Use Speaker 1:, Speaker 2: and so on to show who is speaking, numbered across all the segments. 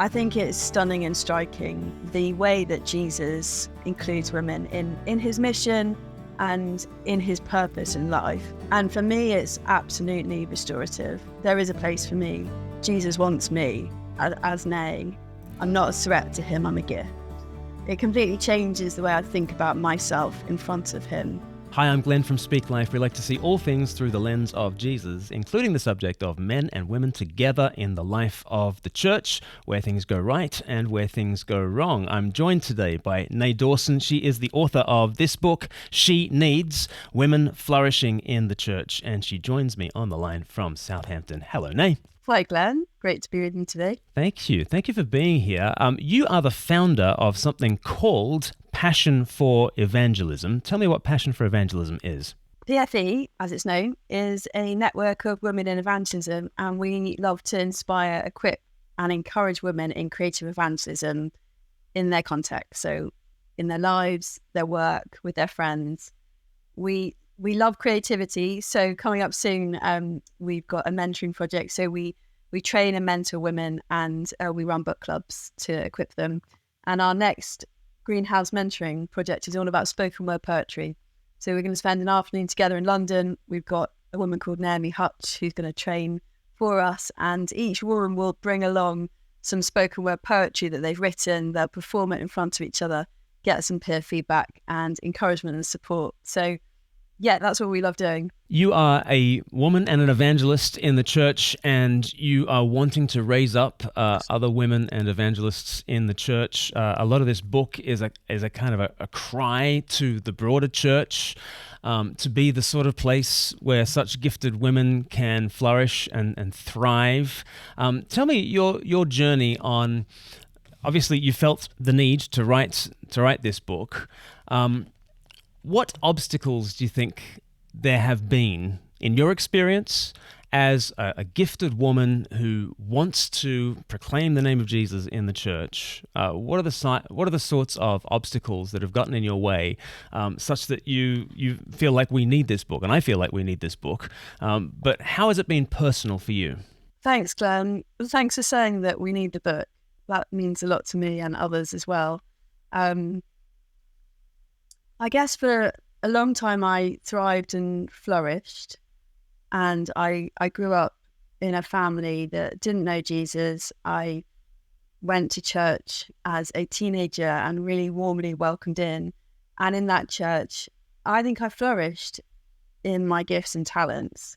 Speaker 1: I think it's stunning and striking the way that Jesus includes women in his mission and in his purpose in life. And for me, it's absolutely restorative. There is a place for me. Jesus wants me as Nay. I'm not a threat to him, I'm a gift. It completely changes the way I think about myself in front of him.
Speaker 2: Hi, I'm Glenn from Speak Life. We like to see all things through the lens of Jesus, including the subject of men and women together in the life of the church, where things go right and where things go wrong. I'm joined today by Nay Dawson. She is the author of this book, She Needs, Women Flourishing in the Church, and she joins me on the line from Southampton. Hello, Nay.
Speaker 1: Hi, Glenn. Great to be with you today.
Speaker 2: Thank you. Thank you for being here. You are the founder of something called Passion for Evangelism. Tell me what Passion for Evangelism is.
Speaker 1: PFE, as it's known, is a network of women in evangelism, and we love to inspire, equip, and encourage women in creative evangelism in their context. So in their lives, their work, with their friends. We love creativity. So coming up soon, we've got a mentoring project. So we train and mentor women, and we run book clubs to equip them. And our next Greenhouse mentoring project is all about spoken word poetry. So we're going to spend an afternoon together in London. We've got a woman called Naomi Hutch who's going to train for us, and each woman will bring along some spoken word poetry that they've written. They'll perform it in front of each other, get some peer feedback and encouragement and support. So yeah, that's what we love doing.
Speaker 2: You are a woman and an evangelist in the church, and you are wanting to raise up other women and evangelists in the church. A lot of this book is a kind of a cry to the broader church to be the sort of place where such gifted women can flourish and thrive. Tell me your journey on. Obviously, you felt the need to write this book. What obstacles do you think there have been in your experience as a gifted woman who wants to proclaim the name of Jesus in the church? What are the sorts of obstacles that have gotten in your way, such that you feel like we need this book, and I feel like we need this book? But how has it been personal for you?
Speaker 1: Thanks, Glenn. Thanks for saying that we need the book. That means a lot to me and others as well. I guess for a long time I thrived and flourished, and I grew up in a family that didn't know Jesus. I went to church as a teenager and really warmly welcomed in. And in that church, I think I flourished in my gifts and talents,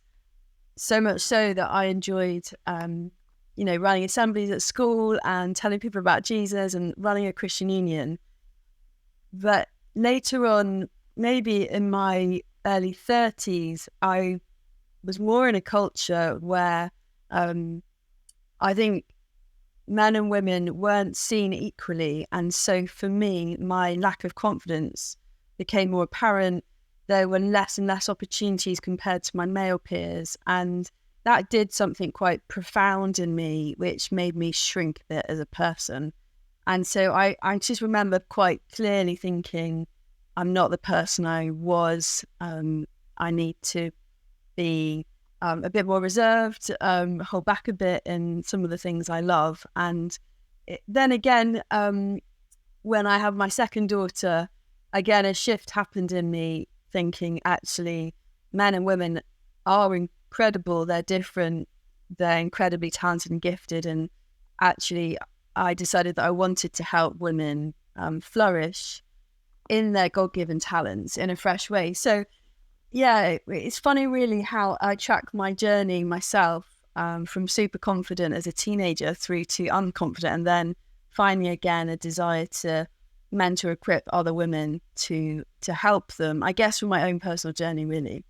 Speaker 1: so much so that I enjoyed, running assemblies at school and telling people about Jesus and running a Christian union. But later on, maybe in my early 30s, I was more in a culture where I think men and women weren't seen equally. And so for me, my lack of confidence became more apparent. There were less and less opportunities compared to my male peers. And that did something quite profound in me, which made me shrink a bit as a person. And so I just remember quite clearly thinking, I'm not the person I was. I need to be a bit more reserved, hold back a bit in some of the things I love. And then again, when I have my second daughter, again, a shift happened in me, thinking actually men and women are incredible. They're different. They're incredibly talented and gifted. And actually, I decided that I wanted to help women flourish in their God-given talents in a fresh way. So yeah, it's funny really how I track my journey myself from super confident as a teenager through to unconfident, and then finally again a desire to mentor, equip other women to help them, I guess, from my own personal journey really.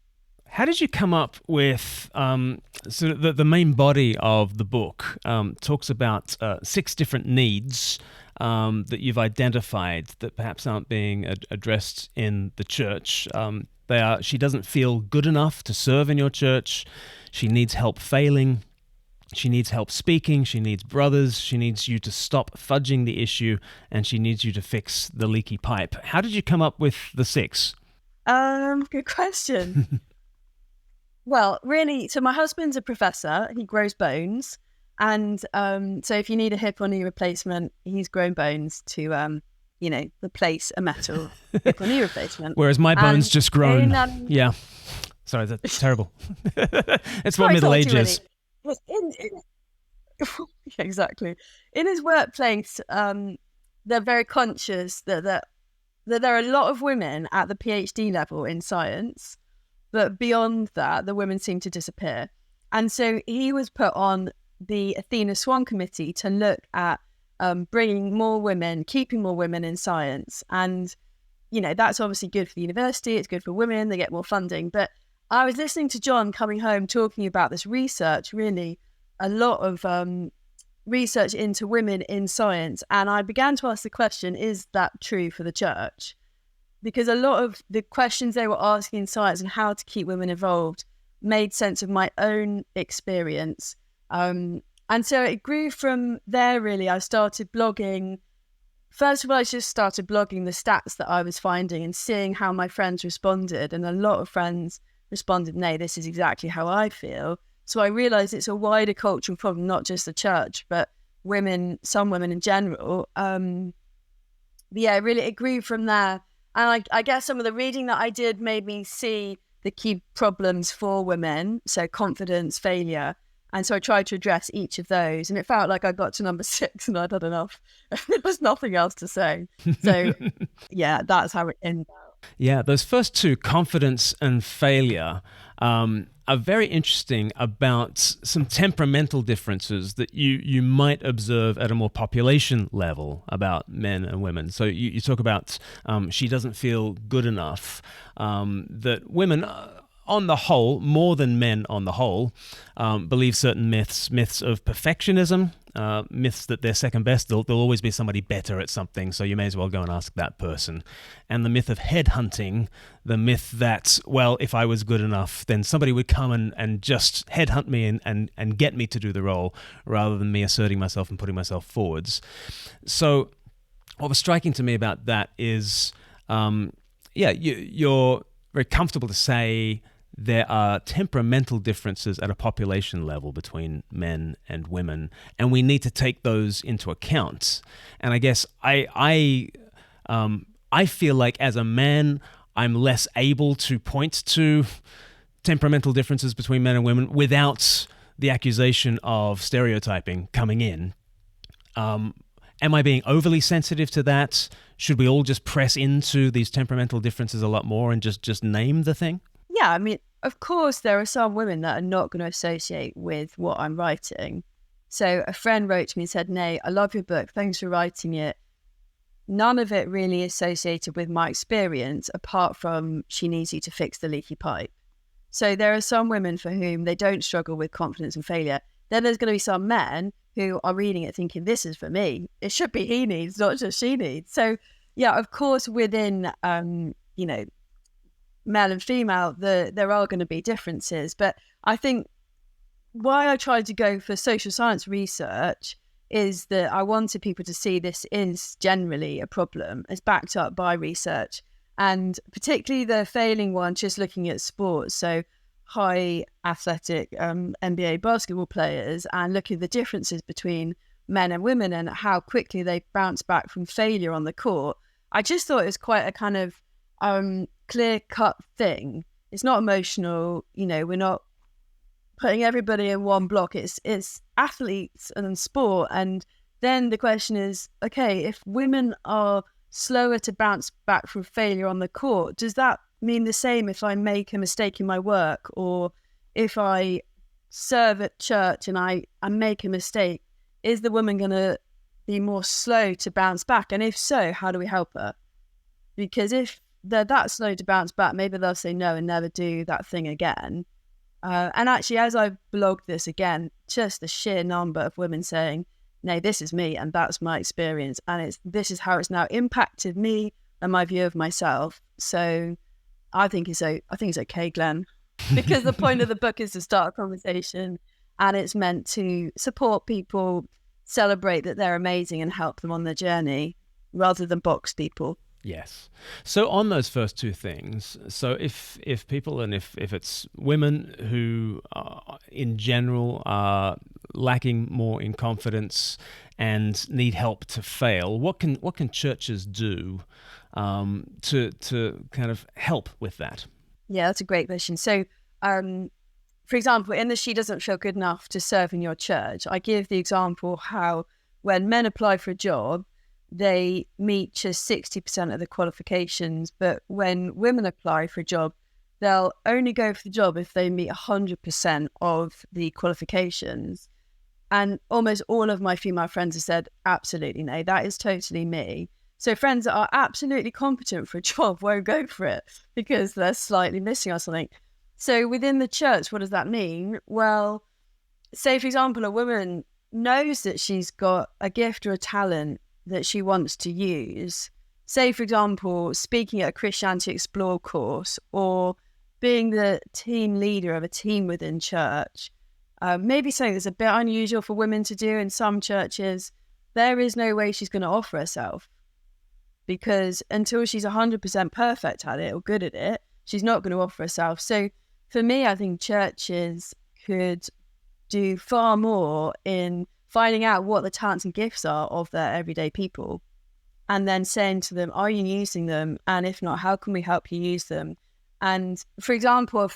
Speaker 2: How did you come up with so the main body of the book talks about 6 different needs that you've identified that perhaps aren't being addressed in the church. They are: she doesn't feel good enough to serve in your church, she needs help failing, she needs help speaking, she needs brothers, she needs you to stop fudging the issue, and she needs you to fix the leaky pipe. How did you come up with the 6?
Speaker 1: Good question. Well, really, so my husband's a professor, he grows bones, And so if you need a hip or knee replacement, he's grown bones to, replace a metal hip or knee replacement.
Speaker 2: Whereas my bones just grown. Yeah. Sorry, that's terrible. It's what middle age is.
Speaker 1: Exactly. In his workplace, they're very conscious that there are a lot of women at the PhD level in science, but beyond that, the women seem to disappear. And so he was put on the Athena Swan Committee to look at bringing more women, keeping more women in science. And, that's obviously good for the university. It's good for women. They get more funding. But I was listening to John coming home talking about this research, really a lot of research into women in science. And I began to ask the question, is that true for the church? Because a lot of the questions they were asking in science and how to keep women involved made sense of my own experience. And so it grew from there, really. I started blogging. First of all, I just started blogging the stats that I was finding and seeing how my friends responded. And a lot of friends responded, "Nay, this is exactly how I feel." So I realised it's a wider cultural problem, not just the church, but some women in general. Really, it grew from there. And I guess some of the reading that I did made me see the key problems for women, so confidence, failure. And so I tried to address each of those. And it felt like I got to number 6 and I'd had enough. There was nothing else to say. So, that's how it ended up.
Speaker 2: Yeah, those first two, confidence and failure, are very interesting about some temperamental differences that you might observe at a more population level about men and women. So you talk about she doesn't feel good enough, that women on the whole, more than men on the whole, believe certain myths of perfectionism, myths that they're second best. There'll always be somebody better at something, so you may as well go and ask that person. And the myth of headhunting, the myth that, well, if I was good enough, then somebody would come and just headhunt me and get me to do the role, rather than me asserting myself and putting myself forwards. So what was striking to me about that is, you're very comfortable to say there are temperamental differences at a population level between men and women, and we need to take those into account. And I guess I feel like as a man, I'm less able to point to temperamental differences between men and women without the accusation of stereotyping coming in. Am I being overly sensitive to that? Should we all just press into these temperamental differences a lot more and just name the thing?
Speaker 1: Yeah, I mean, of course, there are some women that are not going to associate with what I'm writing. So a friend wrote to me and said, "Nay, I love your book. Thanks for writing it. None of it really associated with my experience, apart from she needs you to fix the leaky pipe." So there are some women for whom they don't struggle with confidence and failure. Then there's going to be some men who are reading it thinking, this is for me. It should be he needs, not just she needs. So, yeah, of course, within, male and female, there are going to be differences. But I think why I tried to go for social science research is that I wanted people to see this is generally a problem. It's backed up by research. And particularly the failing one, just looking at sports. So high athletic NBA basketball players, and looking at the differences between men and women and how quickly they bounce back from failure on the court. I just thought it was quite a kind of clear-cut thing. It's not emotional, we're not putting everybody in one block. It's athletes and sport. And then the question is, okay, if women are slower to bounce back from failure on the court, does that mean the same if I make a mistake in my work, or if I serve at church and I make a mistake? Is the woman going to be more slow to bounce back? And if so, how do we help her? Because if they're that slow to bounce back, maybe they'll say no and never do that thing again. And actually, as I blogged this again, just the sheer number of women saying, "No, this is me and that's my experience, and this is how it's now impacted me and my view of myself." So I think it's okay, Glenn, because the point of the book is to start a conversation, and it's meant to support people, celebrate that they're amazing, and help them on their journey, rather than box people.
Speaker 2: Yes. So on those first two things, so if people, and if it's women who in general are lacking more in confidence and need help to fail, what can churches do to kind of help with that?
Speaker 1: Yeah, that's a great question. So, for example, in the She Doesn't Feel Good Enough to Serve in Your Church, I give the example how when men apply for a job, they meet just 60% of the qualifications. But when women apply for a job, they'll only go for the job if they meet 100% of the qualifications. And almost all of my female friends have said, absolutely, no, that is totally me. So friends that are absolutely competent for a job won't go for it because they're slightly missing or something. So within the church, what does that mean? Well, say, for example, a woman knows that she's got a gift or a talent that she wants to use. Say, for example, speaking at a Christianity Explore course or being the team leader of a team within church. Maybe something that's a bit unusual for women to do in some churches. There is no way she's going to offer herself because until she's 100% perfect at it or good at it, she's not going to offer herself. So for me, I think churches could do far more in finding out what the talents and gifts are of their everyday people and then saying to them, are you using them? And if not, how can we help you use them? And for example,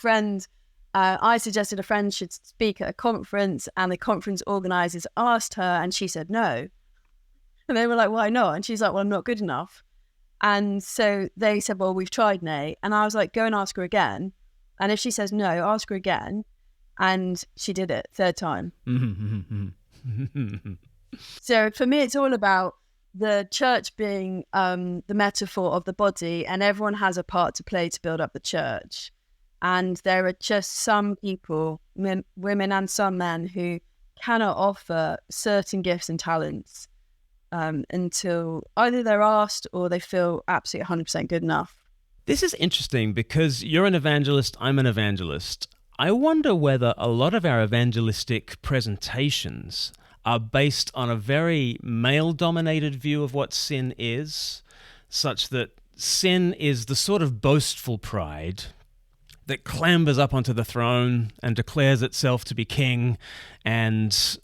Speaker 1: I suggested a friend should speak at a conference and the conference organisers asked her and she said no. And they were like, why not? And she's like, well, I'm not good enough. And so they said, well, we've tried, Nay. And I was like, go and ask her again. And if she says no, ask her again. And she did it, third time. So for me, it's all about the church being the metaphor of the body, and everyone has a part to play to build up the church. And there are just some people, women and some men, who cannot offer certain gifts and talents until either they're asked or they feel absolutely 100% good enough.
Speaker 2: This is interesting because you're an evangelist, I'm an evangelist. I wonder whether a lot of our evangelistic presentations are based on a very male-dominated view of what sin is, such that sin is the sort of boastful pride that clambers up onto the throne and declares itself to be king, and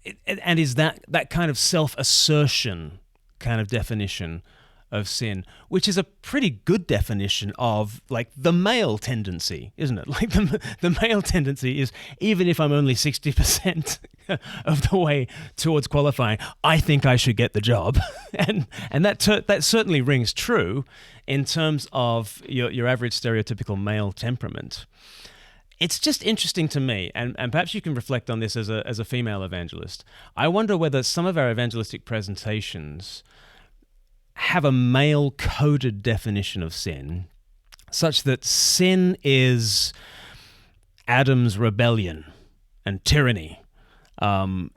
Speaker 2: is that kind of self-assertion kind of definition of sin, which is a pretty good definition of like the male tendency, isn't it? Like the male tendency is, even if I'm only 60% of the way towards qualifying, I think I should get the job, and that certainly rings true in terms of your average stereotypical male temperament. It's just interesting to me, and perhaps you can reflect on this as a female evangelist. I wonder whether some of our evangelistic presentations have a male-coded definition of sin, such that sin is Adam's rebellion and tyranny, and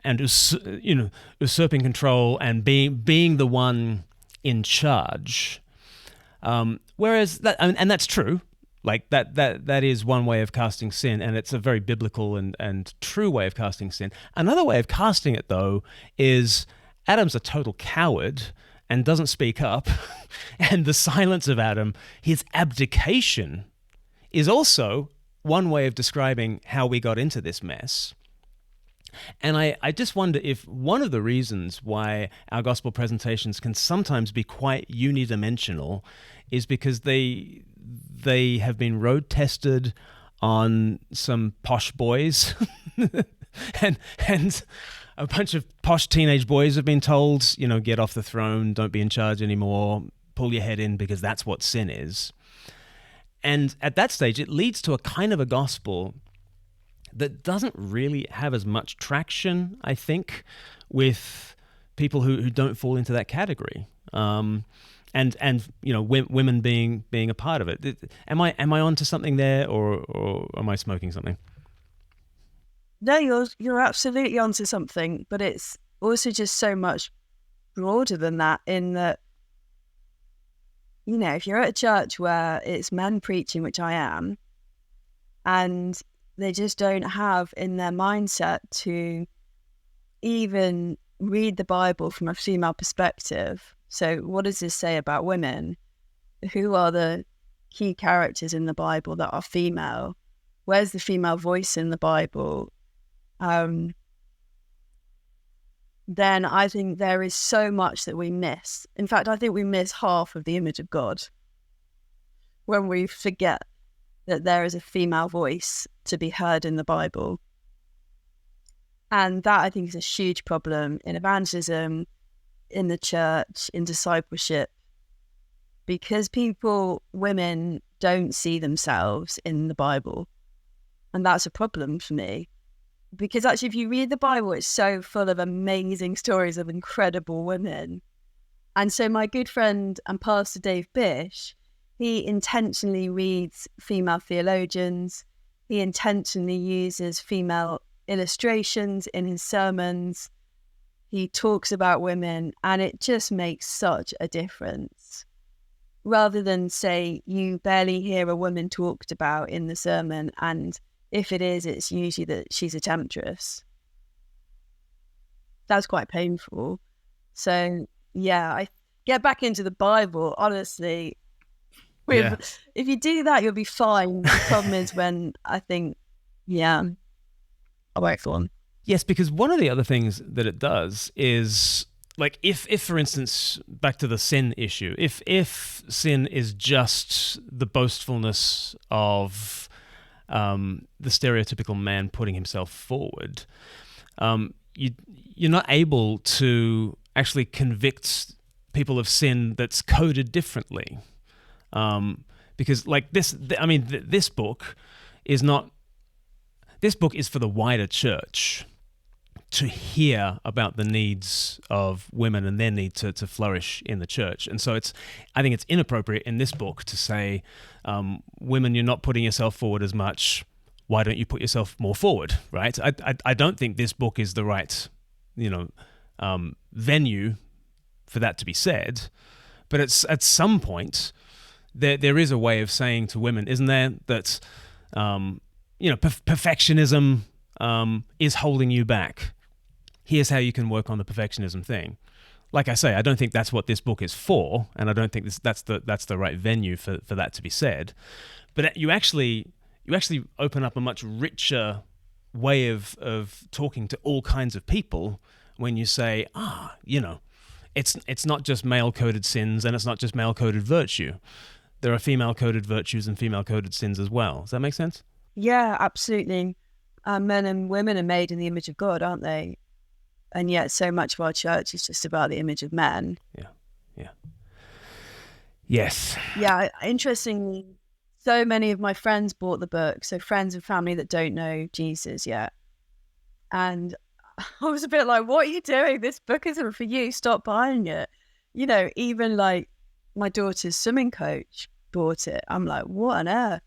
Speaker 2: usurping control and being the one in charge. Whereas that, and that's true. Like that is one way of casting sin, and it's a very biblical and true way of casting sin. Another way of casting it, though, is Adam's a total coward and doesn't speak up, and the silence of Adam, his abdication, is also one way of describing how we got into this mess. And I just wonder if one of the reasons why our gospel presentations can sometimes be quite unidimensional is because they have been road tested on some posh boys and a bunch of posh teenage boys have been told, get off the throne, don't be in charge anymore, pull your head in because that's what sin is. And at that stage, it leads to a kind of a gospel that doesn't really have as much traction, I think, with people who don't fall into that category. And women being a part of it. Am I onto something there, or am I smoking something?
Speaker 1: No, you're absolutely onto something, but it's also just so much broader than that, in that, if you're at a church where it's men preaching, which I am, and they just don't have in their mindset to even read the Bible from a female perspective, So what does this say about women? Who are the key characters in the Bible that are female? Where's the female voice in the Bible? Then I think there is so much that we miss. In fact, I think we miss half of the image of God when we forget that there is a female voice to be heard in the Bible. And that, I think, is a huge problem in evangelism, in the church, in discipleship, because women don't see themselves in the Bible. And that's a problem for me. Because actually, if you read the Bible, it's so full of amazing stories of incredible women. And so my good friend and pastor Dave Bish, he intentionally reads female theologians. He intentionally uses female illustrations in his sermons. He talks about women, and it just makes such a difference. Rather than say, you barely hear a woman talked about in the sermon, and if it is, it's usually that she's a temptress. That's quite painful. So, yeah, I get back into the Bible, honestly. If you do that, you'll be fine. The problem is when I think, I won't go on.
Speaker 2: Yes, because one of the other things that it does is, like, if for instance, back to the sin issue, if sin is just the boastfulness of the stereotypical man putting himself forward, you're not able to actually convict people of sin that's coded differently. Because like this book is for the wider church to hear about the needs of women and their need to flourish in the church. And so I think it's inappropriate in this book to say, women, you're not putting yourself forward as much. Why don't you put yourself more forward, right? I don't think this book is the right, venue for that to be said. But at some point, there is a way of saying to women, isn't there, that perfectionism is holding you back. Here's how you can work on the perfectionism thing. Like I say, I don't think that's what this book is for, and I don't think that's the right venue for that to be said. But you actually open up a much richer way of talking to all kinds of people when you say, it's not just male-coded sins and it's not just male-coded virtue. There are female-coded virtues and female-coded sins as well. Does that make sense?
Speaker 1: Yeah, absolutely. Men and women are made in the image of God, aren't they? And yet so much of our church is just about the image of men.
Speaker 2: Yeah. Yes.
Speaker 1: Yeah, interestingly, so many of my friends bought the book, so friends and family that don't know Jesus yet. And I was a bit like, what are you doing? This book isn't for you. Stop buying it. Even like my daughter's swimming coach bought it. I'm like, what on earth?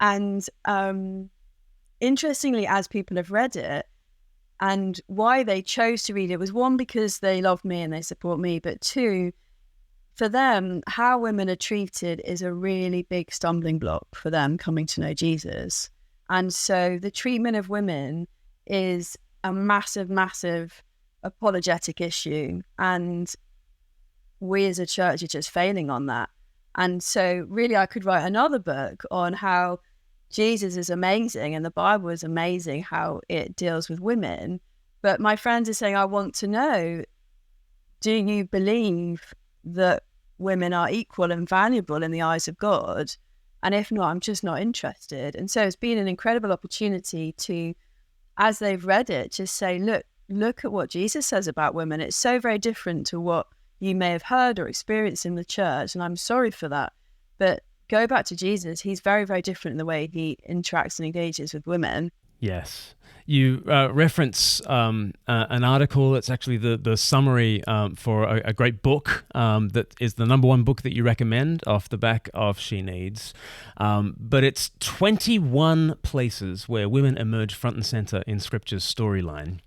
Speaker 1: And interestingly, as people have read it, and why they chose to read it was, one, because they love me and they support me, but two, for them, how women are treated is a really big stumbling block for them coming to know Jesus. And so the treatment of women is a massive, massive apologetic issue. And we as a church are just failing on that. And so really I could write another book on how Jesus is amazing and the Bible is amazing, how it deals with women. But my friends are saying, I want to know, do you believe that women are equal and valuable in the eyes of God? And if not, I'm just not interested. And so it's been an incredible opportunity to, as they've read it, just say, look at what Jesus says about women. It's so very different to what you may have heard or experienced in the church. And I'm sorry for that. But go back to Jesus. He's very, very different in the way he interacts and engages with women.
Speaker 2: Yes. You reference an article that's actually the summary for a great book that is the number one book that you recommend off the back of She Needs. But it's 21 places where women emerge front and center in Scripture's storyline.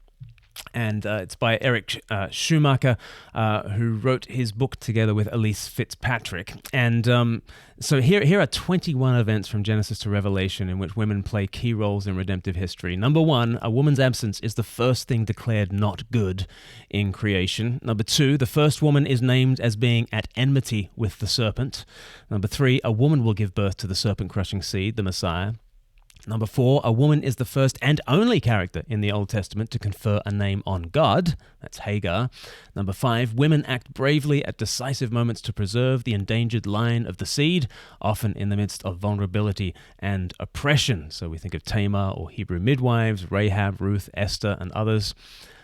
Speaker 2: And it's by Eric Schumacher, who wrote his book together with Elise Fitzpatrick. And so here are 21 events from Genesis to Revelation in which women play key roles in redemptive history. Number 1, a woman's absence is the first thing declared not good in creation. Number 2, the first woman is named as being at enmity with the serpent. Number 3, a woman will give birth to the serpent-crushing seed, the Messiah. Number 4, a woman is the first and only character in the Old Testament to confer a name on God. That's Hagar. Number 5, women act bravely at decisive moments to preserve the endangered line of the seed, often in the midst of vulnerability and oppression. So we think of Tamar or Hebrew midwives, Rahab, Ruth, Esther, and others.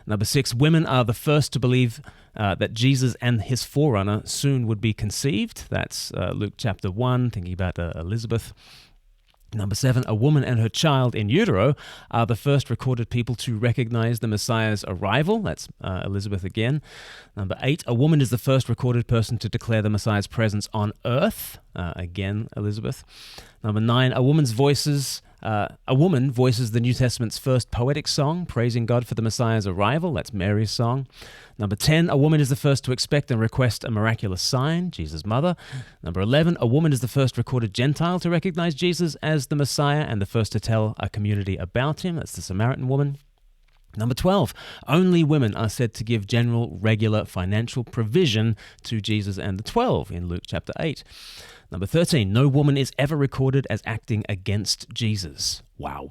Speaker 2: Number 6, women are the first to believe that Jesus and his forerunner soon would be conceived. That's Luke chapter 1, thinking about Elizabeth. Number 7, a woman and her child in utero are the first recorded people to recognize the Messiah's arrival. That's Elizabeth again. Number 8, a woman is the first recorded person to declare the Messiah's presence on earth. Again, Elizabeth. Number 9, a woman voices the New Testament's first poetic song, praising God for the Messiah's arrival. That's Mary's song. Number 10, a woman is the first to expect and request a miraculous sign, Jesus' mother. Number 11, a woman is the first recorded Gentile to recognize Jesus as the Messiah and the first to tell a community about him. That's the Samaritan woman. Number 12, only women are said to give general, regular financial provision to Jesus and the 12 in Luke chapter 8. Number 13, no woman is ever recorded as acting against Jesus. Wow.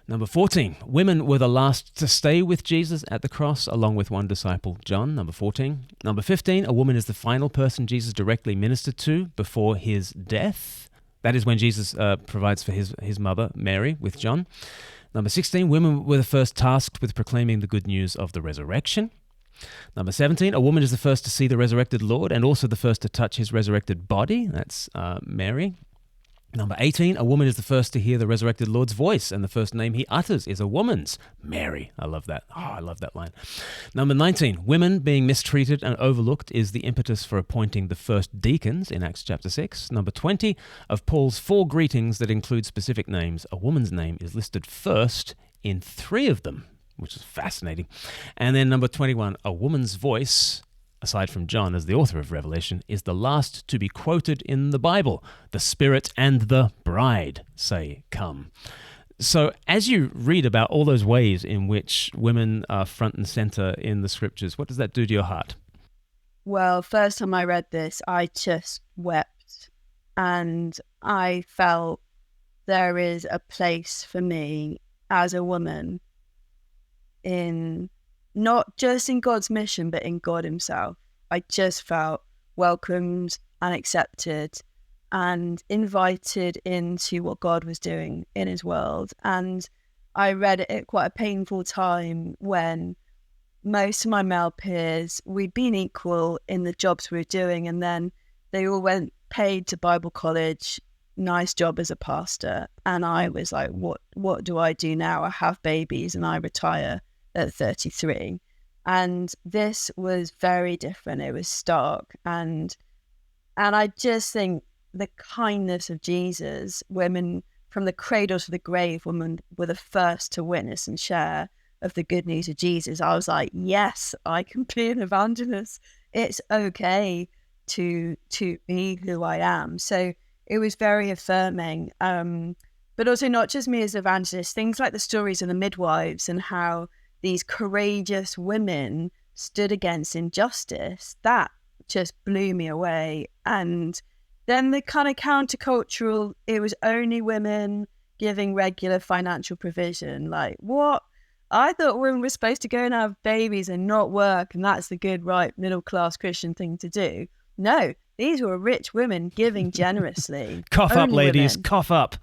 Speaker 2: Number 14, women were the last to stay with Jesus at the cross, along with one disciple, John. Number 14. Number 15, a woman is the final person Jesus directly ministered to before his death. That is when Jesus provides for his mother, Mary, with John. Number 16, women were the first tasked with proclaiming the good news of the resurrection. Number 17, a woman is the first to see the resurrected Lord and also the first to touch his resurrected body. That's Mary. Number 18, a woman is the first to hear the resurrected Lord's voice, and the first name he utters is a woman's, Mary. I love that. Oh, I love that line. Number 19, women being mistreated and overlooked is the impetus for appointing the first deacons in Acts chapter 6. Number 20, of Paul's 4 greetings that include specific names, a woman's name is listed first in 3 of them, which is fascinating. And then number 21, a woman's voice, aside from John as the author of Revelation, is the last to be quoted in the Bible. The Spirit and the bride say, come. So as you read about all those ways in which women are front and center in the scriptures, what does that do to your heart?
Speaker 1: Well, first time I read this, I just wept, and I felt there is a place for me as a woman in not just in God's mission, but in God himself. I just felt welcomed and accepted and invited into what God was doing in his world. And I read it at quite a painful time when most of my male peers, we'd been equal in the jobs we were doing, and then they all went paid to Bible college, nice job as a pastor. And I was like, what do I do now? I have babies and I retire at 33. And this was very different. It was stark. And I just think the kindness of Jesus, women from the cradle to the grave, women were the first to witness and share of the good news of Jesus. I was like, yes, I can be an evangelist. It's okay to be who I am. So it was very affirming. But also not just me as an evangelist, things like the stories of the midwives and how these courageous women stood against injustice, that just blew me away. And then the kind of countercultural, it was only women giving regular financial provision. Like, what? I thought women were supposed to go and have babies and not work, and that's the good, right, middle-class Christian thing to do. No, these were rich women giving generously.
Speaker 2: Cough up, ladies, cough up.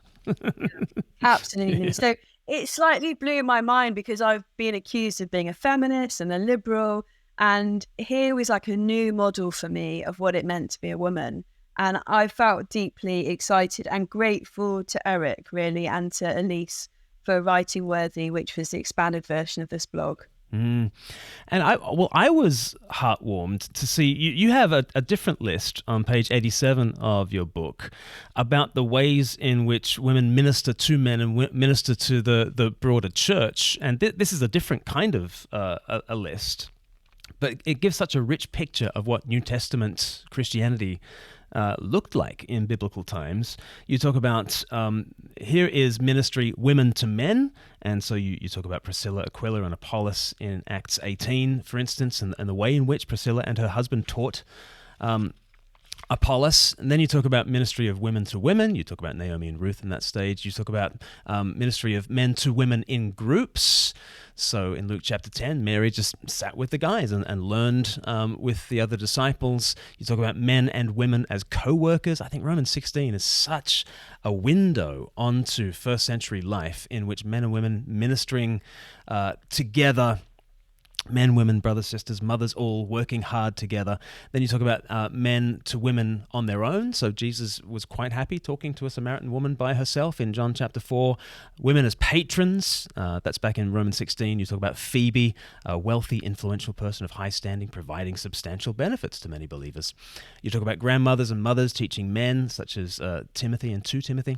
Speaker 1: Absolutely.
Speaker 2: Yeah.
Speaker 1: So it slightly blew my mind because I've been accused of being a feminist and a liberal, and here was like a new model for me of what it meant to be a woman. And I felt deeply excited and grateful to Eric, really, and to Elise for writing Worthy, which was the expanded version of this blog.
Speaker 2: Mm. And I was heartwarmed to see you have a different list on page 87 of your book about the ways in which women minister to men and minister to the broader church. And this is a different kind of a list, but it gives such a rich picture of what New Testament Christianity looked like in biblical times. You talk about here is ministry women to men, and so you talk about Priscilla, Aquila, and Apollos in Acts 18, for instance, and the way in which Priscilla and her husband taught Apollos. And then you talk about ministry of women to women. You talk about Naomi and Ruth in that stage. You talk about ministry of men to women in groups. So in Luke chapter 10, Mary just sat with the guys and learned with the other disciples. You talk about men and women as co-workers. I think Romans 16 is such a window onto first century life in which men and women ministering together, men, women, brothers, sisters, mothers, all working hard together. Then you talk about men to women on their own. So Jesus was quite happy talking to a Samaritan woman by herself in John chapter 4. Women as patrons, that's back in Romans 16. You talk about Phoebe, a wealthy, influential person of high standing, providing substantial benefits to many believers. You talk about grandmothers and mothers teaching men, such as Timothy and 2 Timothy.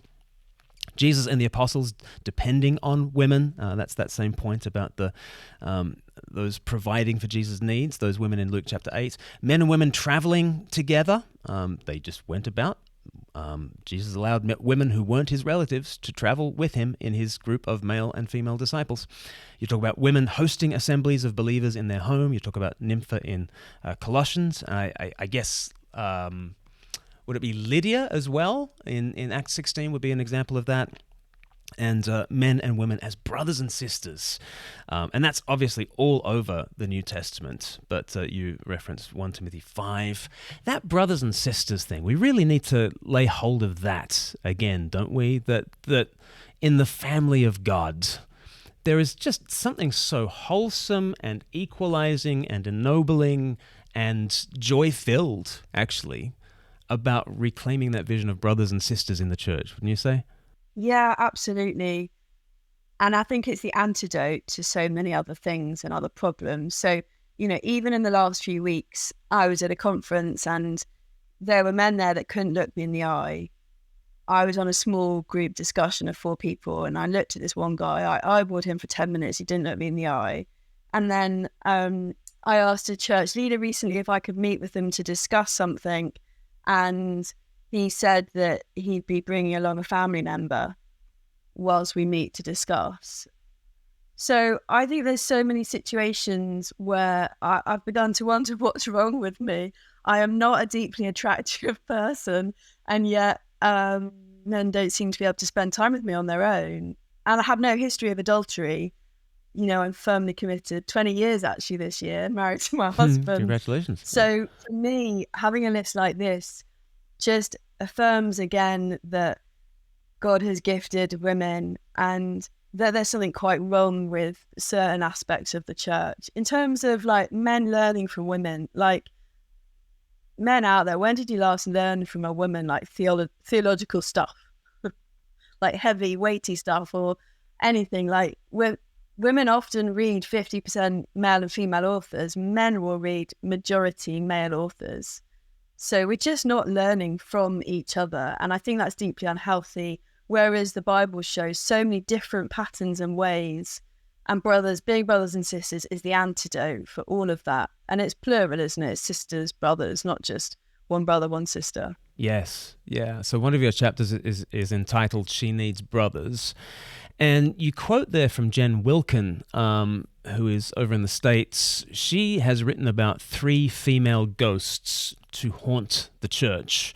Speaker 2: Jesus and the apostles depending on women. That's that same point about the those providing for Jesus' needs, those women in Luke chapter 8. Men and women traveling together. They just went about. Jesus allowed women who weren't his relatives to travel with him in his group of male and female disciples. You talk about women hosting assemblies of believers in their home. You talk about Nympha in Colossians. I guess... would it be Lydia as well? In Acts 16 would be an example of that. And men and women as brothers and sisters. And that's obviously all over the New Testament. But you referenced 1 Timothy 5. That brothers and sisters thing, we really need to lay hold of that again, don't we? That in the family of God, there is just something so wholesome and equalizing and ennobling and joy-filled, actually, about reclaiming that vision of brothers and sisters in the church, wouldn't you say?
Speaker 1: Yeah, absolutely. And I think it's the antidote to so many other things and other problems. So, even in the last few weeks, I was at a conference and there were men there that couldn't look me in the eye. I was on a small group discussion of 4 people and I looked at this one guy. I eyeballed him for 10 minutes. He didn't look me in the eye. And then I asked a church leader recently if I could meet with them to discuss something. And he said that he'd be bringing along a family member whilst we meet to discuss. So I think there's so many situations where I've begun to wonder what's wrong with me. I am not a deeply attractive person, and yet men don't seem to be able to spend time with me on their own. And I have no history of adultery. I'm firmly committed, 20 years actually this year, married to my husband.
Speaker 2: Congratulations.
Speaker 1: So for me, having a list like this just affirms again that God has gifted women and that there's something quite wrong with certain aspects of the church. In terms of like men learning from women, like men out there, when did you last learn from a woman like theological stuff? Like heavy, weighty stuff or anything like women often read 50% male and female authors. Men will read majority male authors. So we're just not learning from each other. And I think that's deeply unhealthy. Whereas the Bible shows so many different patterns and ways. And being brothers and sisters is the antidote for all of that. And it's plural, isn't it? It's sisters, brothers, not just one brother, one sister.
Speaker 2: Yes. Yeah. So one of your chapters is entitled She Needs Brothers. And you quote there from Jen Wilkin, who is over in the States. She has written about 3 female ghosts to haunt the church.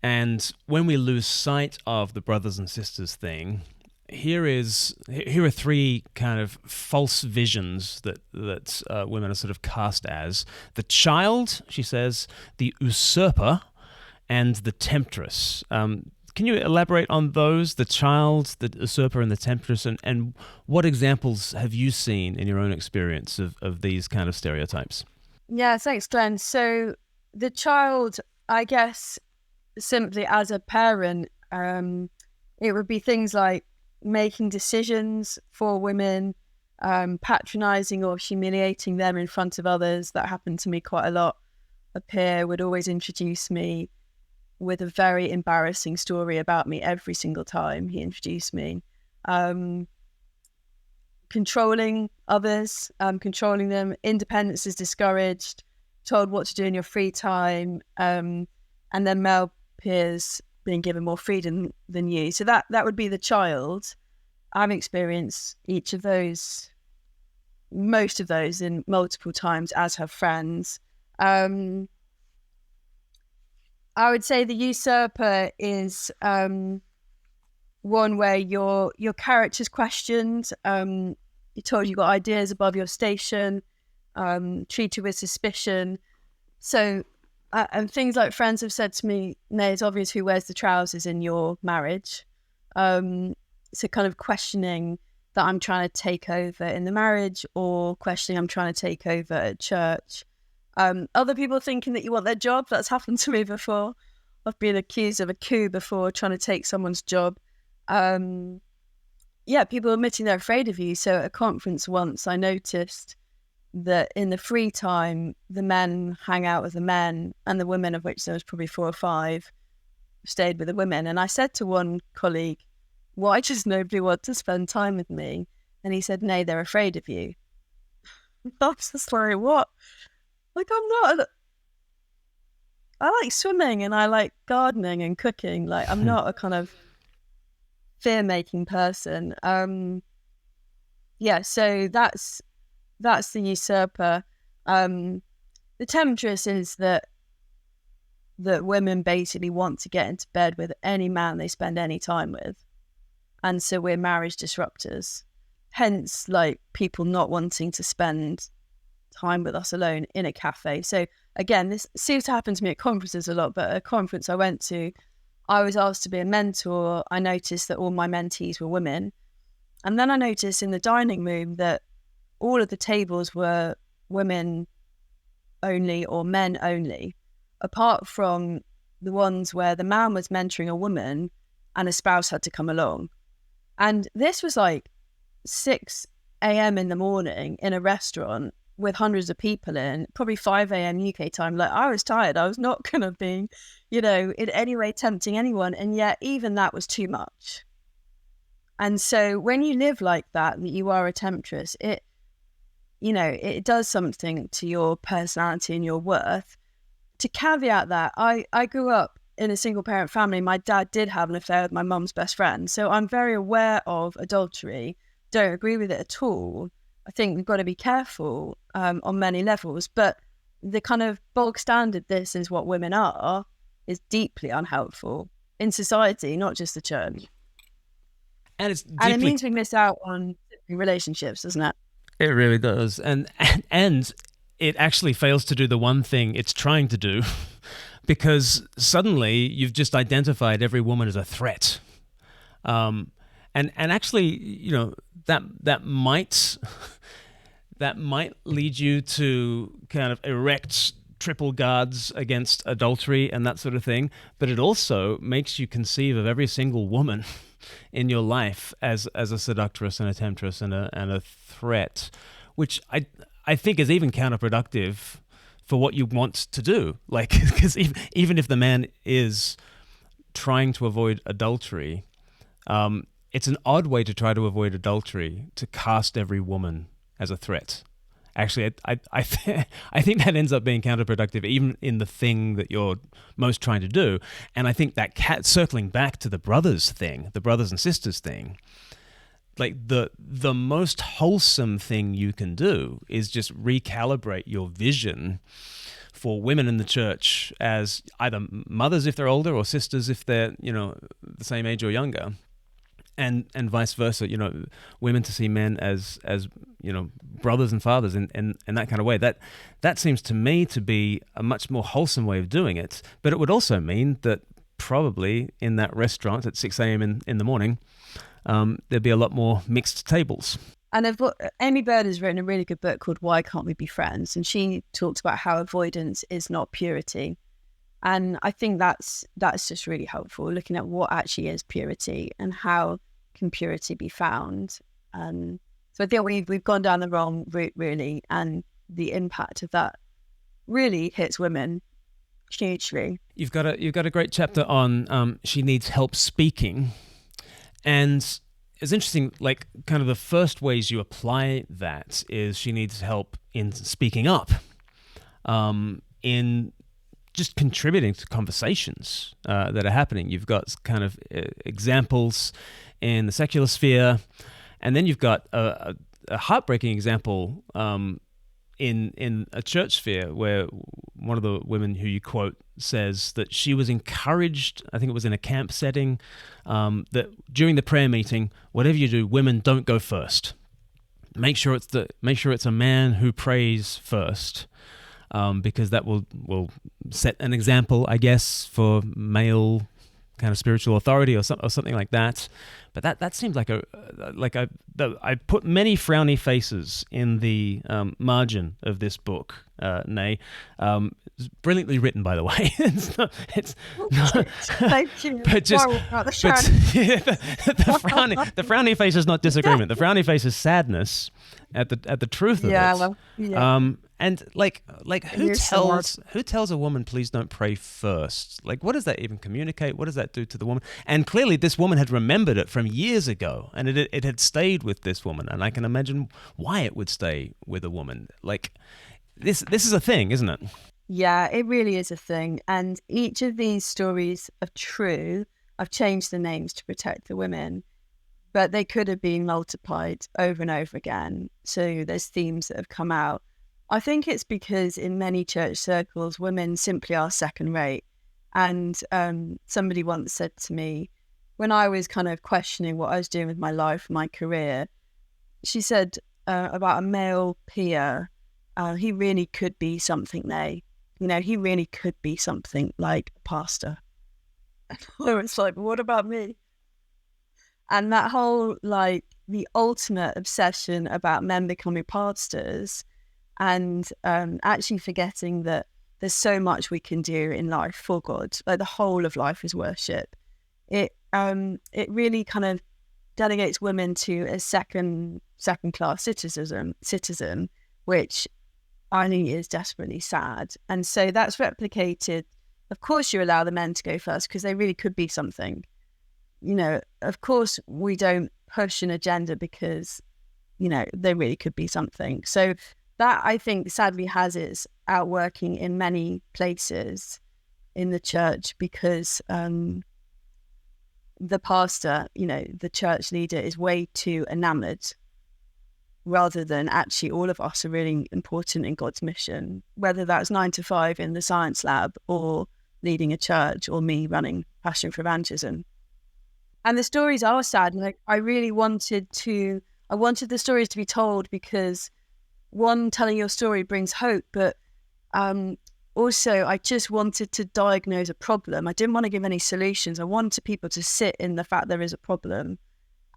Speaker 2: And when we lose sight of the brothers and sisters thing, here are 3 kind of false visions that women are sort of cast as. The child, she says, the usurper, and the temptress. Can you elaborate on those, the child, the usurper, and the temptress, and what examples have you seen in your own experience of these kind of stereotypes?
Speaker 1: Yeah, thanks, Glenn. So the child, I guess, simply as a parent, it would be things like making decisions for women, patronizing or humiliating them in front of others. That happened to me quite a lot. A peer would always introduce me with a very embarrassing story about me every single time he introduced me. Controlling others, controlling them. Independence is discouraged, told what to do in your free time, and then male peers being given more freedom than you. So that would be the child. I've experienced each of those, most of those in multiple times, as have friends. I would say the usurper is one where your character's questioned. You're told you've got ideas above your station, treated with suspicion. So, and things like friends have said to me, Nay, it's obvious who wears the trousers in your marriage. So kind of questioning that I'm trying to take over in the marriage, or questioning I'm trying to take over at church. Other people thinking that you want their job. That's happened to me before. I've been accused of a coup before, trying to take someone's job. People admitting they're afraid of you. So at a conference once, I noticed that in the free time, the men hang out with the men, and the women, of which there was probably 4 or 5, stayed with the women. And I said to one colleague, why does nobody want to spend time with me? And he said, Nay, they're afraid of you. I was just like, what? Like, I like swimming and I like gardening and cooking. Like, I'm not a kind of fear-making person. So that's the usurper. The temptress is that women basically want to get into bed with any man they spend any time with. And so we're marriage disruptors. Hence, like, people not wanting to spend time with us alone in a cafe. So again, this seems to happen to me at conferences a lot, but at a conference I went to, I was asked to be a mentor. I noticed that all my mentees were women. And then I noticed in the dining room that all of the tables were women only or men only, apart from the ones where the man was mentoring a woman and a spouse had to come along. And this was like 6 a.m. in the morning in a restaurant with hundreds of people in, probably 5 a.m. UK time. Like, I was tired. I was not going to be, in any way tempting anyone. And yet even that was too much. And so when you live like that you are a temptress, it does something to your personality and your worth. To caveat that, I grew up in a single parent family. My dad did have an affair with my mum's best friend. So I'm very aware of adultery. Don't agree with it at all. I think we've got to be careful on many levels. But the kind of bog standard, this is what women are, is deeply unhelpful in society, not just the church.
Speaker 2: And it
Speaker 1: means we miss out on relationships, doesn't it?
Speaker 2: It really does. And it actually fails to do the one thing it's trying to do, because suddenly you've just identified every woman as a threat. And actually, that might lead you to kind of erect triple guards against adultery and that sort of thing. But it also makes you conceive of every single woman in your life as a seductress and a temptress and a threat, which I think is even counterproductive for what you want to do. Like, because even if the man is trying to avoid adultery, it's an odd way to try to avoid adultery, to cast every woman as a threat. Actually, I think that ends up being counterproductive, even in the thing that you're most trying to do. And I think that circling back to the brothers thing, the brothers and sisters thing, like the most wholesome thing you can do is just recalibrate your vision for women in the church as either mothers if they're older, or sisters if they're the same age or younger. And vice versa, women to see men as brothers and fathers in that kind of way. That seems to me to be a much more wholesome way of doing it. But it would also mean that probably in that restaurant at 6 a.m. in the morning, there'd be a lot more mixed tables.
Speaker 1: And Amy Bird has written a really good book called Why Can't We Be Friends? And she talks about how avoidance is not purity. And I think that's just really helpful, looking at what actually is purity and how can purity be found. So I think we've gone down the wrong route, really, and the impact of that really hits women hugely.
Speaker 2: You've got a great chapter on she needs help speaking, and it's interesting. Like, kind of the first ways you apply that is she needs help in speaking up, in just contributing to conversations that are happening. You've got kind of examples in the secular sphere, and then you've got a heartbreaking example in a church sphere where one of the women who you quote says that she was encouraged, I think it was in a camp setting, that during the prayer meeting, whatever you do, women don't go first. Make sure it's a man who prays first, because that will set an example, I guess, for male kind of spiritual authority or something like that. But that seems like I put many frowny faces in the margin of this book, Nay. It's brilliantly written, by the way. It's not.
Speaker 1: Thank you.
Speaker 2: But just, the frowny face is not disagreement. The frowny face is sadness at the truth of it.
Speaker 1: Yeah.
Speaker 2: And who tells a woman, please don't pray first? Like, what does that even communicate? What does that do to the woman? And clearly this woman had remembered it from years ago, and it had stayed with this woman. And I can imagine why it would stay with a woman. Like, this is a thing, isn't it?
Speaker 1: Yeah, it really is a thing. And each of these stories are true. I've changed the names to protect the women, but they could have been multiplied over and over again. So there's themes that have come out. I think it's because in many church circles, women simply are second rate. And somebody once said to me, when I was kind of questioning what I was doing with my life, my career, she said about a male peer, he really could be something, he really could be something like a pastor. And I was like, what about me? And that whole, like, the ultimate obsession about men becoming pastors, and actually forgetting that there's so much we can do in life for God. Like, the whole of life is worship. It really kind of delegates women to a second class citizen, which I think is desperately sad. And so that's replicated. Of course, you allow the men to go first because they really could be something. Of course, we don't push an agenda because, they really could be something. So that, I think, sadly has its outworking in many places in the church because the pastor, the church leader, is way too enamored, rather than actually all of us are really important in God's mission, whether that's 9 to 5 in the science lab or leading a church or me running Pastoring for Evangelism. And the stories are sad. Like, I really wanted the stories to be told because, one, telling your story brings hope, but also I just wanted to diagnose a problem. I didn't want to give any solutions. I wanted people to sit in the fact there is a problem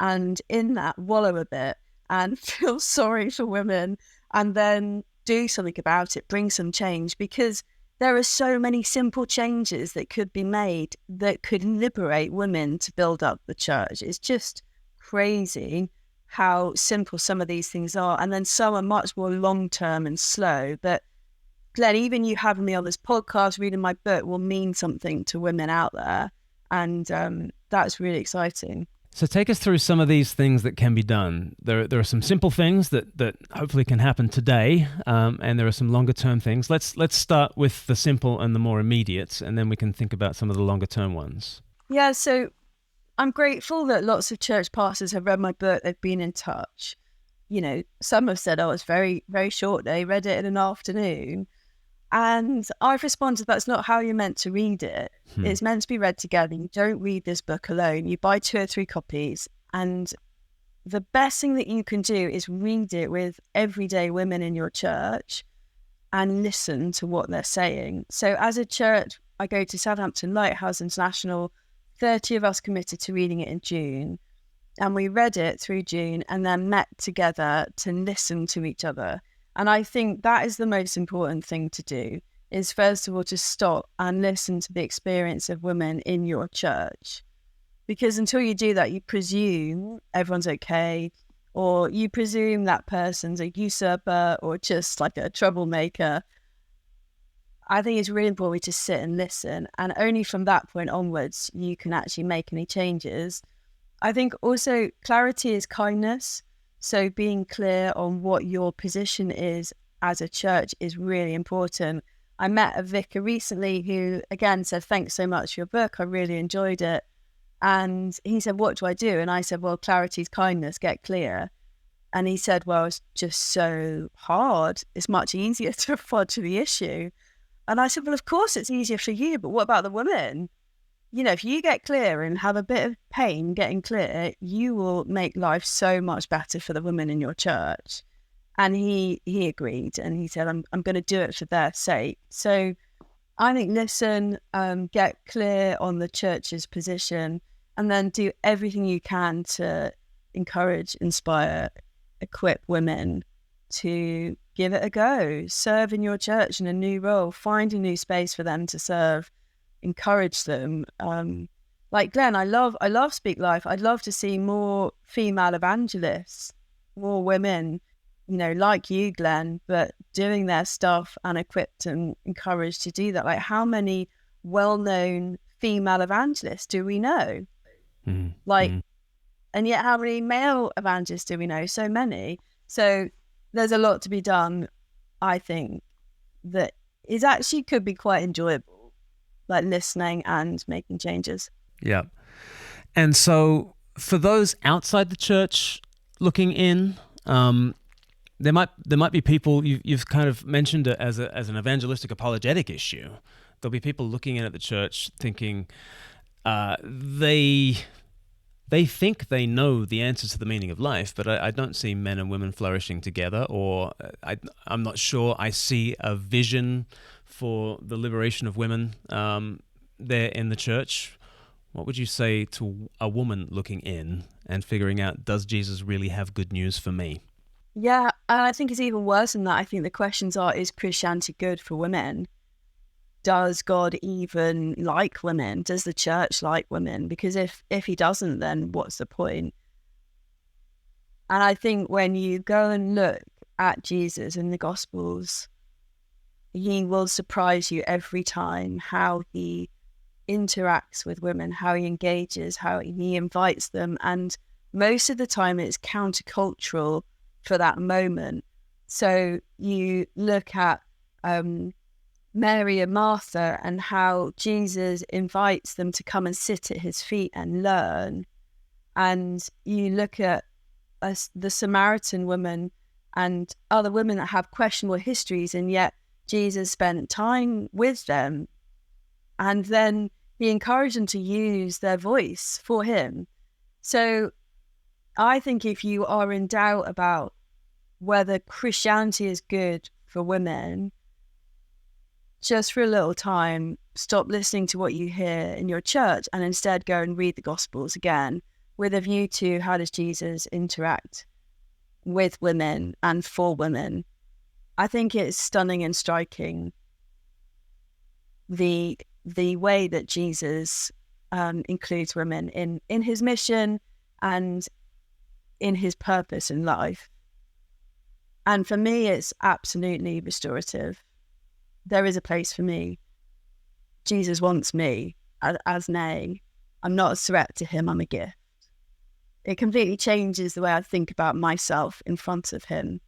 Speaker 1: and in that wallow a bit and feel sorry for women and then do something about it, bring some change, because there are so many simple changes that could be made that could liberate women to build up the church. It's just crazy how simple some of these things are. And then some are much more long-term and slow. But Glenn, even you having me on this podcast, reading my book will mean something to women out there. And that's really exciting.
Speaker 2: So take us through some of these things that can be done. There are some simple things that hopefully can happen today, and there are some longer term things. Let's start with the simple and the more immediate, and then we can think about some of the longer term ones.
Speaker 1: Yeah, so I'm grateful that lots of church pastors have read my book. They've been in touch. Some have said, it's very, very short. They read it in an afternoon. And I've responded, that's not how you're meant to read it. It's meant to be read together. You don't read this book alone. You buy 2 or 3 copies. And the best thing that you can do is read it with everyday women in your church and listen to what they're saying. So as a church, I go to Southampton Lighthouse International. 30 of us committed to reading it in June. And we read it through June and then met together to listen to each other. And I think that is the most important thing to do, is first of all to stop and listen to the experience of women in your church. Because until you do that, you presume everyone's okay, or you presume that person's a usurper or just like a troublemaker. I think it's really important to sit and listen. And only from that point onwards, you can actually make any changes. I think also clarity is kindness. So being clear on what your position is as a church is really important. I met a vicar recently who, again, said, thanks so much for your book. I really enjoyed it. And he said, what do I do? And I said, well, clarity is kindness, get clear. And he said, well, it's just so hard. It's much easier to respond to the issue. And I said, well, of course it's easier for you, but what about the women? You know, if you get clear and have a bit of pain getting clear, you will make life so much better for the women in your church. And he agreed, and he said, I'm going to do it for their sake. So I think listen, get clear on the church's position, and then do everything you can to encourage, inspire, equip women to give it a go, serve in your church in a new role, find a new space for them to serve, encourage them. Like Glen, I love Speak Life. I'd love to see more female evangelists, more women, you know, like you, Glen, but doing their stuff and equipped and encouraged to do that. Like, how many well-known female evangelists do we know? And yet how many male evangelists do we know? So many. So there's a lot to be done, I think, that is actually could be quite enjoyable, like listening and making changes.
Speaker 2: Yeah. And so for those outside the church looking in, there might be people, you've kind of mentioned it as an evangelistic apologetic issue. There'll be people looking in at the church thinking they think they know the answers to the meaning of life, but I don't see men and women flourishing together, or I'm not sure I see a vision for the liberation of women there in the church. What would you say to a woman looking in and figuring out, does Jesus really have good news for me?
Speaker 1: Yeah, and I think it's even worse than that. I think the questions are, is Christianity good for women? Does God even like women? Does the church like women? Because if he doesn't, then what's the point? And I think when you go and look at Jesus in the Gospels, he will surprise you every time how he interacts with women, how he engages, how he invites them. And most of the time it's countercultural for that moment. So you look at Mary and Martha and how Jesus invites them to come and sit at his feet and learn. And you look at the Samaritan woman and other women that have questionable histories, and yet Jesus spent time with them. And then he encouraged them to use their voice for him. So I think if you are in doubt about whether Christianity is good for women, just for a little time, stop listening to what you hear in your church and instead go and read the Gospels again with a view to how does Jesus interact with women and for women. I think it's stunning and striking the way that Jesus includes women in his mission and in his purpose in life. And for me, it's absolutely restorative. There is a place for me. Jesus wants me as Nay. I'm not a threat to him, I'm a gift. It completely changes the way I think about myself in front of him,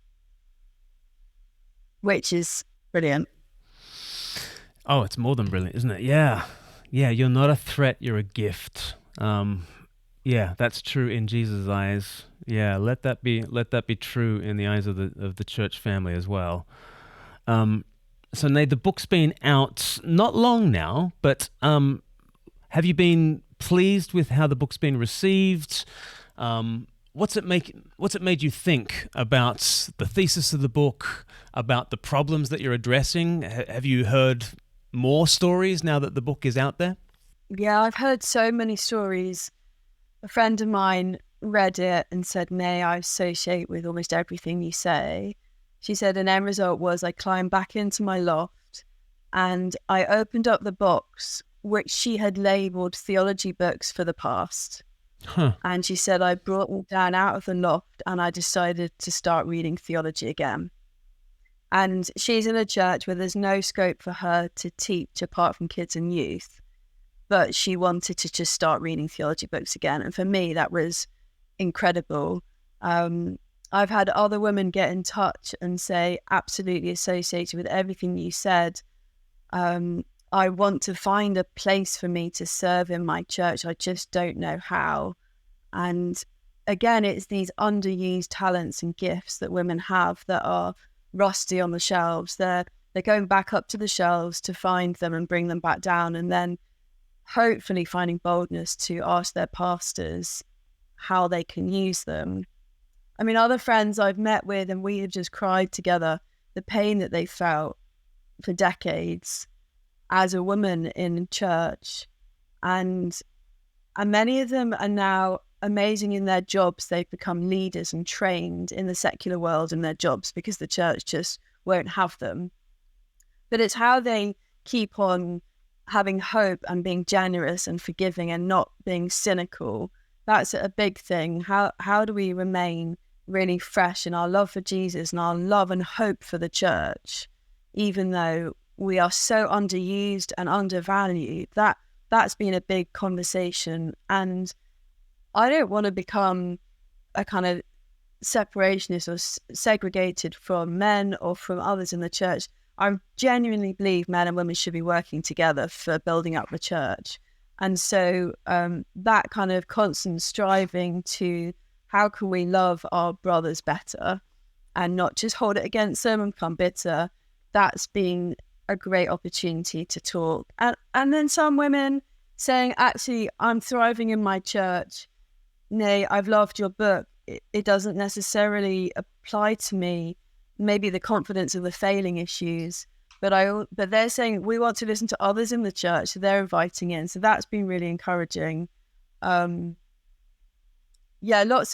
Speaker 1: which is brilliant.
Speaker 2: Oh, it's more than brilliant, isn't it? Yeah. Yeah, you're not a threat, you're a gift. Yeah, that's true in Jesus' eyes. Yeah, let that be true in the eyes of the church family as well. So, Nay, the book's been out not long now, but have you been pleased with how the book's been received? What's it made you think about the thesis of the book, about the problems that you're addressing? Have you heard more stories now that the book is out there?
Speaker 1: Yeah, I've heard so many stories. A friend of mine read it and said, Nay, I associate with almost everything you say. She said an end result was I climbed back into my loft and I opened up the box which she had labelled theology books for the past.
Speaker 2: Huh.
Speaker 1: And she said, I brought me down out of the loft and I decided to start reading theology again. And she's in a church where there's no scope for her to teach apart from kids and youth. But she wanted to just start reading theology books again. And for me, that was incredible. I've had other women get in touch and say, absolutely associated with everything you said. I want to find a place for me to serve in my church. I just don't know how. And again, it's these underused talents and gifts that women have that are rusty on the shelves. They're going back up to the shelves to find them and bring them back down, and then hopefully finding boldness to ask their pastors how they can use them. I mean, other friends I've met with, and we have just cried together, the pain that they felt for decades as a woman in church. And many of them are now amazing in their jobs. They've become leaders and trained in the secular world in their jobs because the church just won't have them. But it's how they keep on having hope and being generous and forgiving and not being cynical. That's a big thing. How do we remain really fresh in our love for Jesus and our love and hope for the church, even though we are so underused and undervalued? That's been a big conversation. And I don't want to become a kind of separationist or segregated from men or from others in the church. I genuinely believe men and women should be working together for building up the church. And so that kind of constant striving to how can we love our brothers better and not just hold it against them and become bitter, that's been a great opportunity to talk. And then some women saying, actually, I'm thriving in my church. Nay, I've loved your book. It doesn't necessarily apply to me, maybe the confidence of the failing issues, but they're saying we want to listen to others in the church, so they're inviting in. So that's been really encouraging. Lots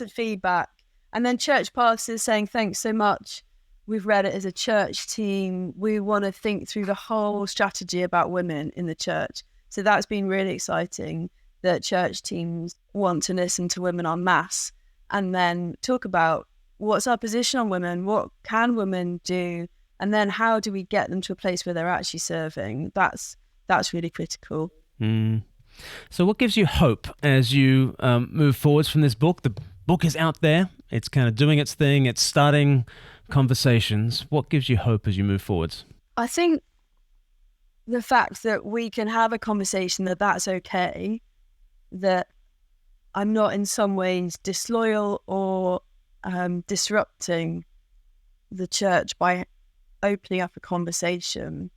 Speaker 1: of feedback. And then church pastors saying, thanks so much. We've read it as a church team. We want to think through the whole strategy about women in the church. So that's been really exciting that church teams want to listen to women en masse and then talk about what's our position on women, what can women do, and then how do we get them to a place where they're actually serving. That's really critical.
Speaker 2: So what gives you hope as you move forwards from this book? The book is out there. It's kind of doing its thing. It's starting conversations. What gives you hope as you move forwards?
Speaker 1: I think the fact that we can have a conversation that's okay, that I'm not in some ways disloyal or disrupting the church by opening up a conversation.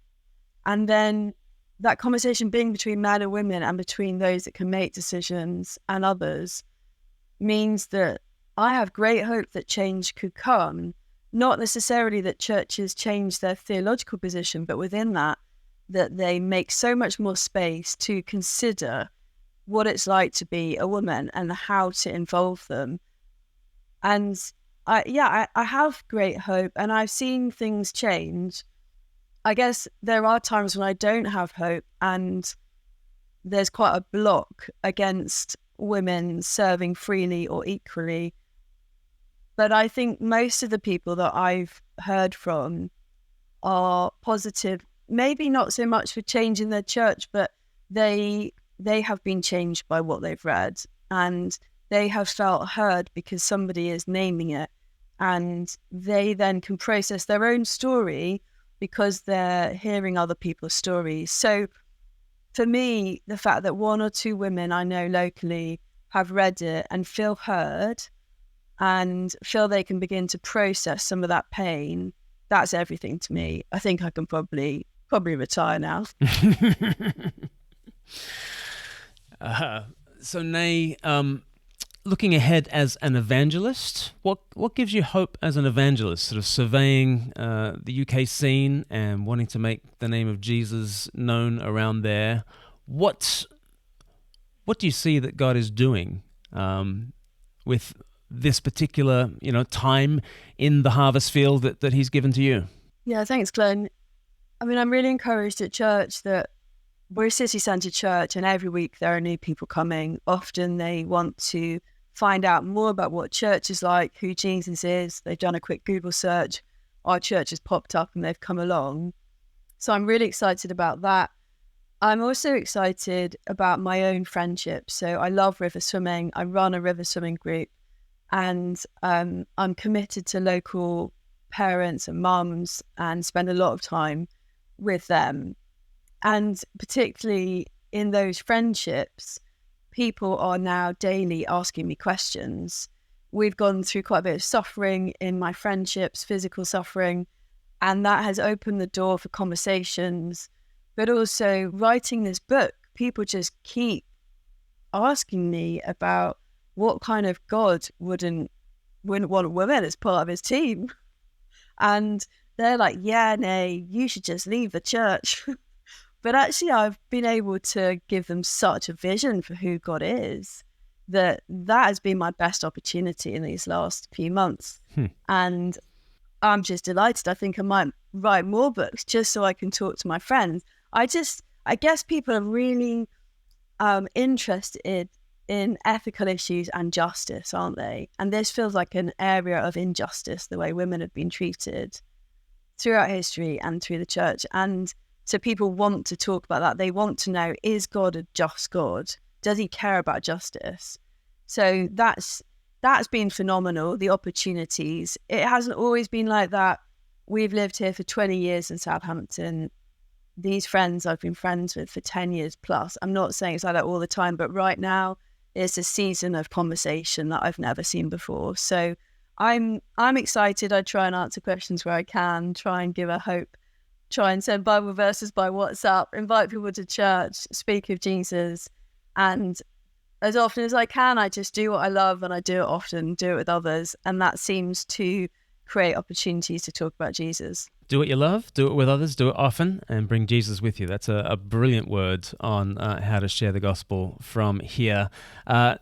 Speaker 1: And then that conversation being between men and women and between those that can make decisions and others means that I have great hope that change could come. Not necessarily that churches change their theological position, but within that they make so much more space to consider what it's like to be a woman and how to involve them. And I have great hope, and I've seen things change. I guess there are times when I don't have hope and there's quite a block against women serving freely or equally. But I think most of the people that I've heard from are positive, maybe not so much for change in their church, but they have been changed by what they've read, and they have felt heard because somebody is naming it, and they then can process their own story because they're hearing other people's stories. So for me, the fact that one or two women I know locally have read it and feel heard and feel they can begin to process some of that pain, that's everything to me. I think I can probably retire now.
Speaker 2: So Nay, looking ahead as an evangelist, what gives you hope as an evangelist, sort of surveying the UK scene and wanting to make the name of Jesus known around there? What do you see that God is doing with this particular time in the harvest field that He's given to you?
Speaker 1: Yeah, thanks, Glenn. I mean, I'm really encouraged at church that we're a city centre church, and every week there are new people coming. Often they want to find out more about what church is like, who Jesus is. They've done a quick Google search. Our church has popped up and they've come along. So I'm really excited about that. I'm also excited about my own friendships. So I love river swimming. I run a river swimming group, and I'm committed to local parents and mums and spend a lot of time with them. And particularly in those friendships, people are now daily asking me questions. We've gone through quite a bit of suffering in my friendships, physical suffering, and that has opened the door for conversations. But also writing this book, people just keep asking me about what kind of God wouldn't want women as part of his team. And they're like, yeah, Nay, you should just leave the church. But actually, I've been able to give them such a vision for who God is that has been my best opportunity in these last few months. And I'm just delighted. I think I might write more books just so I can talk to my friends. I guess people are really interested in ethical issues and justice, aren't they? And this feels like an area of injustice, the way women have been treated throughout history and through the church. And so people want to talk about that. They want to know, is God a just God? Does he care about justice? So that's been phenomenal, the opportunities. It hasn't always been like that. We've lived here for 20 years in Southampton. These friends I've been friends with for 10 years plus. I'm not saying it's like that all the time, but right now it's a season of conversation that I've never seen before. So I'm excited. I try and answer questions where I can, try and give a hope, try and send Bible verses by WhatsApp, invite people to church, speak of Jesus. And as often as I can, I just do what I love, and I do it often, do it with others. And that seems to create opportunities to talk about Jesus.
Speaker 2: Do what you love, do it with others, do it often, and bring Jesus with you. That's a brilliant word on how to share the gospel from here.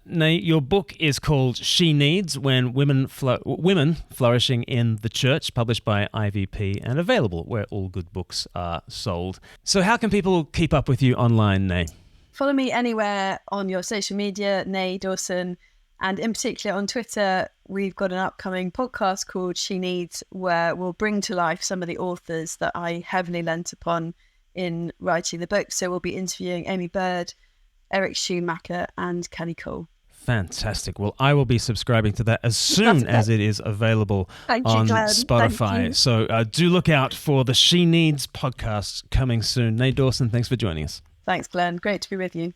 Speaker 2: Nay, your book is called She Needs, When Women Flourishing in the Church, published by IVP and available where all good books are sold. So how can people keep up with you online, Nay?
Speaker 1: Follow me anywhere on your social media, Nay Dawson. And in particular on Twitter, we've got an upcoming podcast called She Needs, where we'll bring to life some of the authors that I heavily lent upon in writing the book. So we'll be interviewing Amy Bird, Eric Schumacher and Kelly Cole.
Speaker 2: Fantastic. Well, I will be subscribing to that as soon as it is available on Spotify. So do look out for the She Needs podcast coming soon. Nay Dawson, thanks for joining us.
Speaker 1: Thanks, Glenn. Great to be with you.